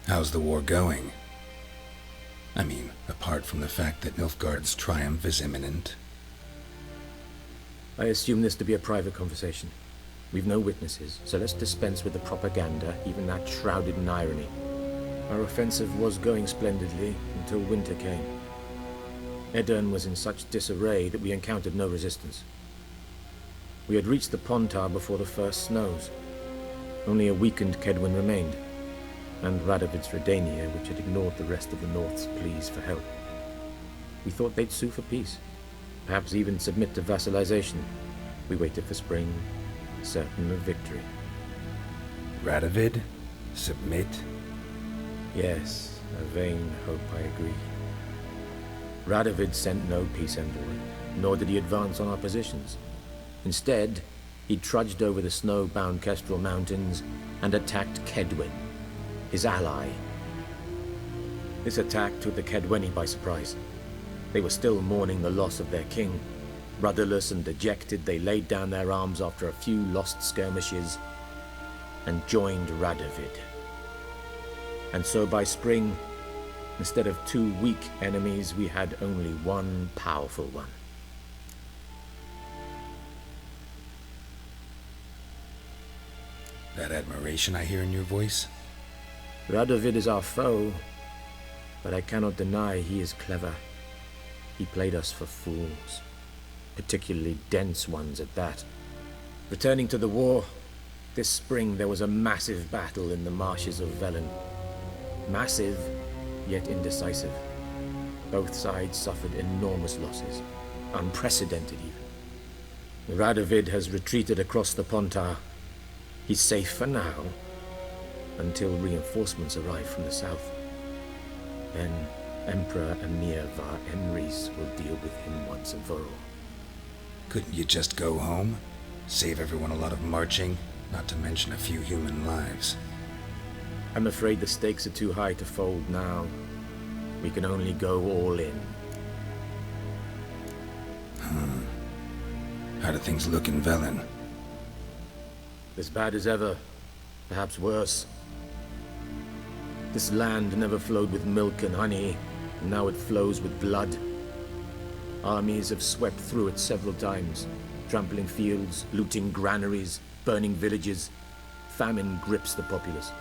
How's the war going? I mean, apart from the fact that Nilfgaard's triumph is imminent. I assume this to be a private conversation. We've no witnesses, so let's dispense with the propaganda, even that shrouded in irony. Our offensive was going splendidly until winter came. Edirn was in such disarray that we encountered no resistance. We had reached the Pontar before the first snows. Only a weakened Kedwin remained, and Radovid's Redania, which had ignored the rest of the North's pleas for help. We thought they'd sue for peace, perhaps even submit to vassalization. We waited for spring, certain of victory. Radovid? Submit? Yes, a vain hope, I agree. Radovid sent no peace envoy, nor did he advance on our positions. Instead, he trudged over the snow-bound Kestrel Mountains and attacked Kedwin, his ally. This attack took the Kedweni by surprise. They were still mourning the loss of their king. Rudderless and dejected, they laid down their arms after a few lost skirmishes and joined Radovid. And so by spring, instead of 2 weak enemies, we had only one powerful one. That admiration I hear in your voice? Radovid is our foe, but I cannot deny he is clever. He played us for fools, particularly dense ones at that. Returning to the war, this spring there was a massive battle in the marshes of Velen. Massive, yet indecisive. Both sides suffered enormous losses, unprecedented even. Radovid has retreated across the Pontar. He's safe for now, until reinforcements arrive from the south. Then Emperor Emir var Emrys will deal with him once and for all. Couldn't you just go home? Save everyone a lot of marching, not to mention a few human lives. I'm afraid the stakes are too high to fold now. We can only go all in. How do things look in Velen? As bad as ever, perhaps worse. This land never flowed with milk and honey, and now it flows with blood. Armies have swept through it several times, trampling fields, looting granaries, burning villages. Famine grips the populace.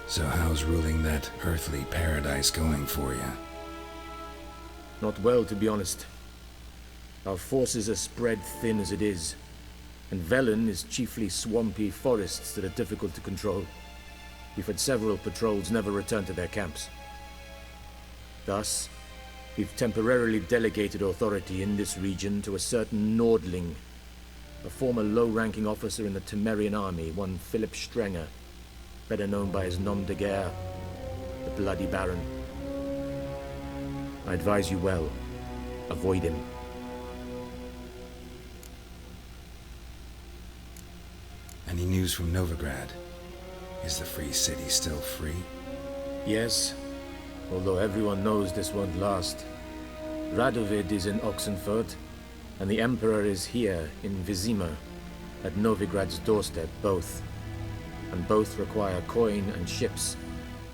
So how's ruling that earthly paradise going for you? Not well, to be honest. Our forces are spread thin as it is, and Velen is chiefly swampy forests that are difficult to control. We've had several patrols never return to their camps. Thus, we've temporarily delegated authority in this region to a certain Nordling, a former low-ranking officer in the Temerian army, one Philip Strenger, better known by his nom de guerre, the Bloody Baron. I advise you well, avoid him. Any news from Novigrad? Is the free city still free? Yes, although everyone knows this won't last. Radovid is in Oxenfurt, and the Emperor is here in Vizima, at Novigrad's doorstep, both. And both require coin and ships,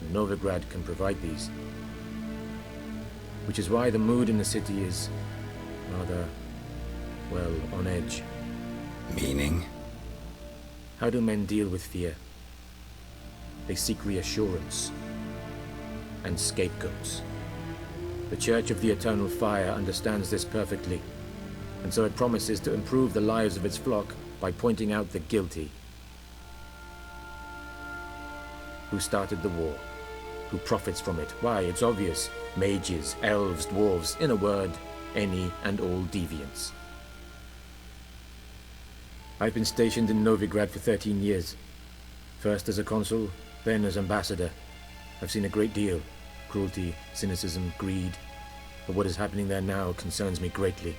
and Novigrad can provide these. Which is why the mood in the city is rather, well, on edge. Meaning? How do men deal with fear? They seek reassurance and scapegoats. The Church of the Eternal Fire understands this perfectly, and so it promises to improve the lives of its flock by pointing out the guilty. Who started the war? Who profits from it? Why, it's obvious. Mages, elves, dwarves, in a word, any and all deviants. I've been stationed in Novigrad for 13 years. First as a consul, then as ambassador. I've seen a great deal. Cruelty, cynicism, greed. But what is happening there now concerns me greatly.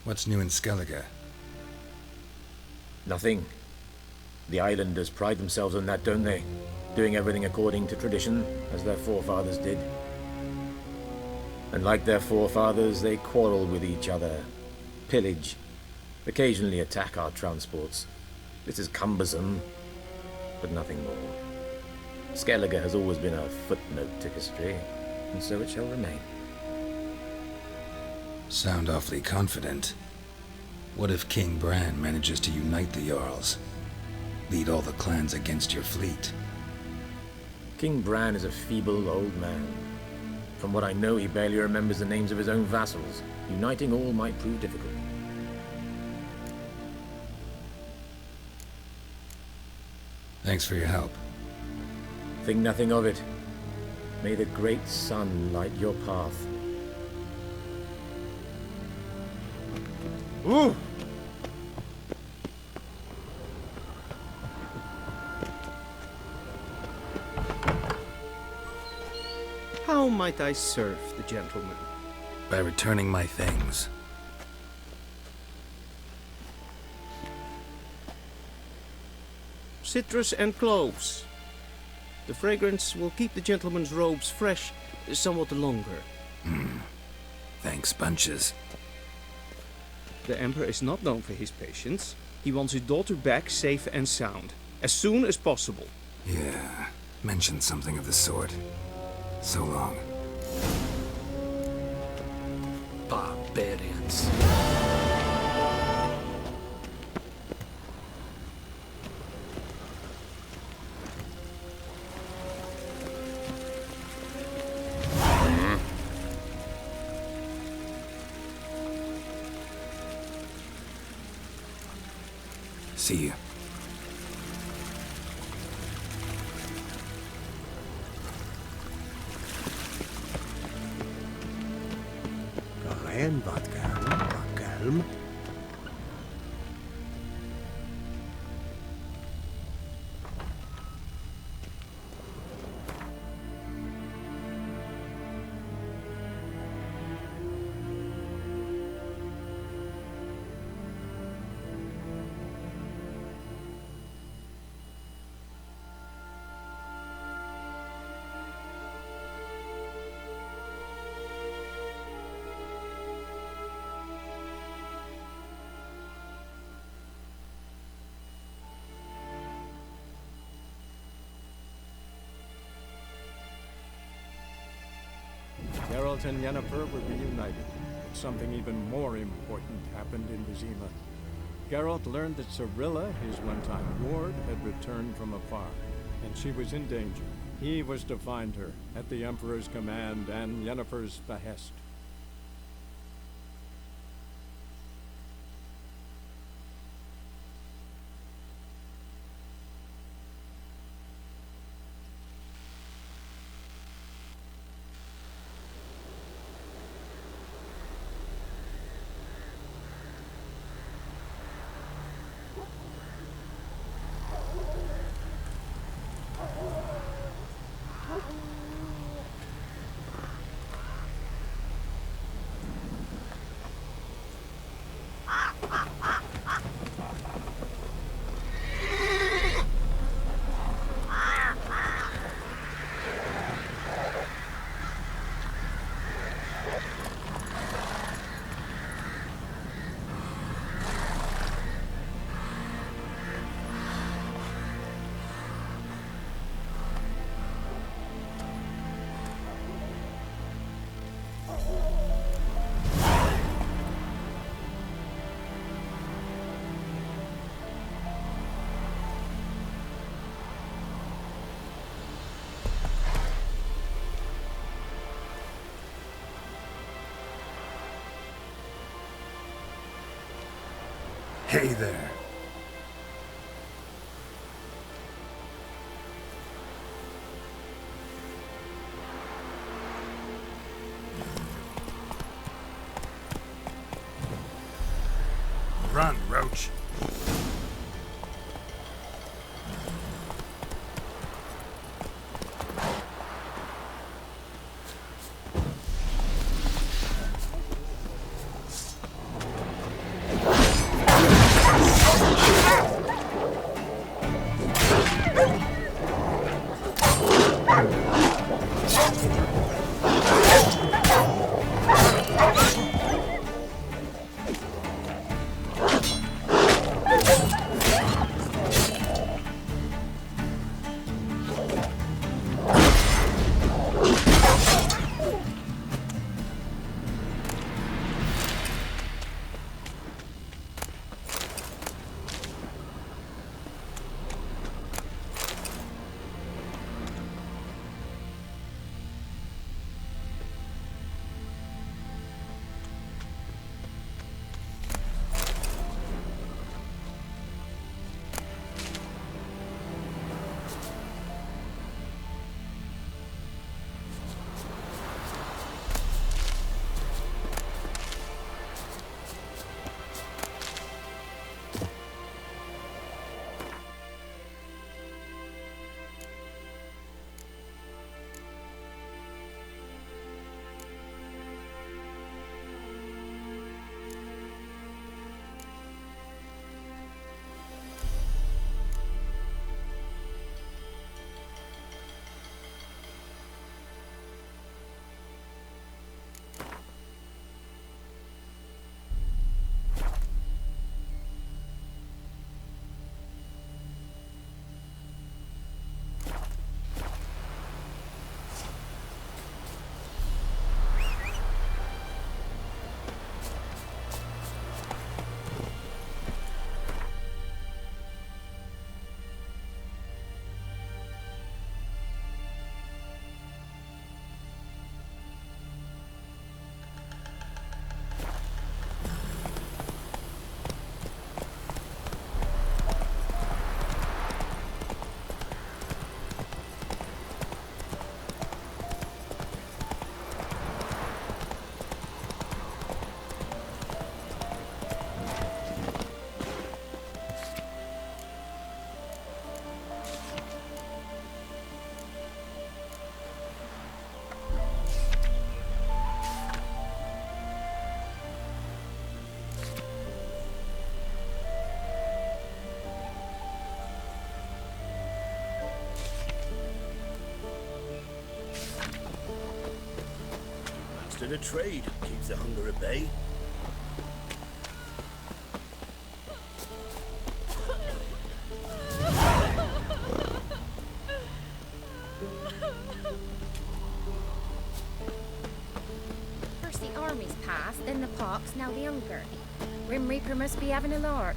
What's new in Skellige? Nothing. The islanders pride themselves on that, don't they? Doing everything according to tradition, as their forefathers did. And like their forefathers, they quarrel with each other, pillage, occasionally attack our transports. This is cumbersome, but nothing more. Skellige has always been a footnote to history, and so it shall remain. Sound awfully confident. What if King Bran manages to unite the Jarls? Lead all the clans against your fleet? King Bran is a feeble old man. From what I know, he barely remembers the names of his own vassals. Uniting all might prove difficult. Thanks for your help. Think nothing of it. May the great sun light your path. Ooh! How might I serve the gentleman? By returning my things. Citrus and cloves. The fragrance will keep the gentleman's robes fresh somewhat longer. Thanks, bunches. The Emperor is not known for his patience. He wants his daughter back safe and sound, as soon as possible. Yeah, mentioned something of the sort. So long. Barbarians. See you. En wat kalm. Geralt and Yennefer were reunited, but something even more important happened in Vizima. Geralt learned that Cirilla, his one-time ward, had returned from afar, and she was in danger. He was to find her, at the Emperor's command and Yennefer's behest. Hey there. Run, Roach. bit of trade keeps the hunger at bay. First the army's passed, then the pox, now the hunger. Grim Reaper must be having a lark.